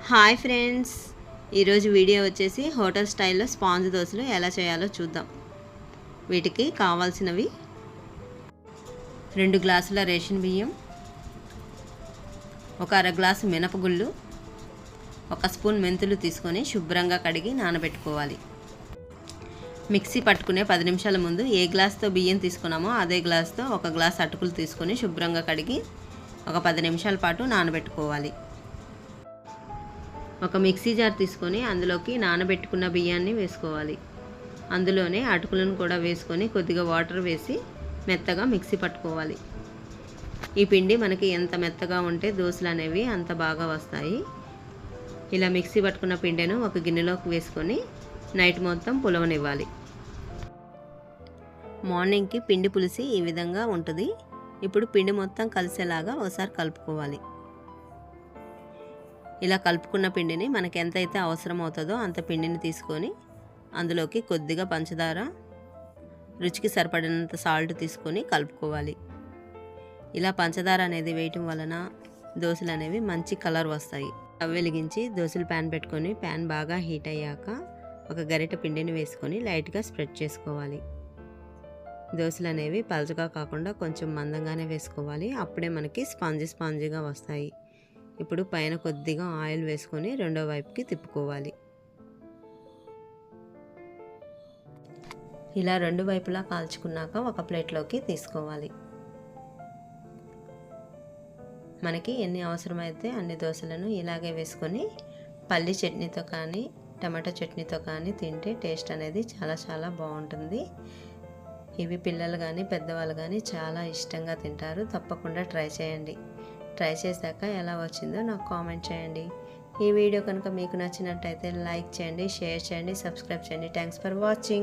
Hi friends, ఈరోజు video వచ్చేసి hotel స్టైల్లో స్పాంజ్ దోశలు ఎలా చేయాలో చూద్దాం. వీటికి కావాల్సినవి 2 గ్లాసుల రేషన్ బియ్యం, ఒక అర గ్లాసు మినపగుళ్ళు, 1 స్పూన్ మెంతులు తీసుకొని శుభ్రంగా కడిగి నానబెట్టుకోవాలి. మిక్సీ పట్టుకునే 10 నిమిషాల ముందు ఏ గ్లాస్తో బియ్యం తీసుకున్నామో అదే గ్లాస్తో 1 గ్లాస్ అటుకులు తీసుకొని శుభ్రంగా కడిగి ఒక 10 నిమిషాల పాటు నానబెట్టుకోవాలి. ఒక మిక్సీ జార్ తీసుకొని అందులోకి నానబెట్టుకున్న బియ్యాన్ని వేసుకోవాలి. అందులోనే అటుకులను కూడా వేసుకొని కొద్దిగా వాటర్ వేసి మెత్తగా మిక్సీ పట్టుకోవాలి. ఈ పిండి మనకి ఎంత మెత్తగా ఉంటే దోశలు అనేవి అంత బాగా వస్తాయి. ఇలా మిక్సీ పట్టుకున్న పిండిను ఒక గిన్నెలోకి వేసుకొని నైట్ మొత్తం పులవనివ్వాలి. మార్నింగ్కి పిండి పులిసి ఈ విధంగా ఉంటుంది. ఇప్పుడు పిండి మొత్తం కలిసేలాగా ఒకసారి కలుపుకోవాలి. ఇలా కలుపుకున్న పిండిని మనకి ఎంతైతే అవసరం అవుతుందో అంత పిండిని తీసుకొని అందులోకి కొద్దిగా పంచదార, రుచికి సరిపడినంత సాల్ట్ తీసుకొని కలుపుకోవాలి. ఇలా పంచదార అనేది వేయటం వలన దోశలు అనేవి మంచి కలర్ వస్తాయి. స్టవ్ వెలిగించి దోశల ప్యాన్ పెట్టుకొని ప్యాన్ బాగా హీట్ అయ్యాక ఒక గరిటె పిండిని వేసుకొని లైట్గా స్ప్రెడ్ చేసుకోవాలి. దోశలు అనేవి పలచగా కాకుండా కొంచెం మందంగానే వేసుకోవాలి. అప్పుడే మనకి స్పాంజీగా వస్తాయి. ఇప్పుడు పైన కొద్దిగా ఆయిల్ వేసుకొని రెండో వైపుకి తిప్పుకోవాలి. ఇలా రెండు వైపులా కాల్చుకున్నాక ఒక ప్లేట్లోకి తీసుకోవాలి. మనకి ఎన్ని అవసరమైతే అన్ని దోశలను ఇలాగే వేసుకొని పల్లి చట్నీతో కానీ టమాటో చట్నీతో కానీ తింటే టేస్ట్ అనేది చాలా బాగుంటుంది. ఇవి పిల్లలు కానీ పెద్దవాళ్ళు కానీ చాలా ఇష్టంగా తింటారు. తప్పకుండా ట్రై చేయండి. ట్రై చేశాక ఎలా వచ్చిందో నాకు కామెంట్ చేయండి. ఈ వీడియో కనుక మీకు నచ్చినట్టయితే లైక్ చేయండి, షేర్ చేయండి, సబ్స్క్రైబ్ చేయండి. Thanks for watching.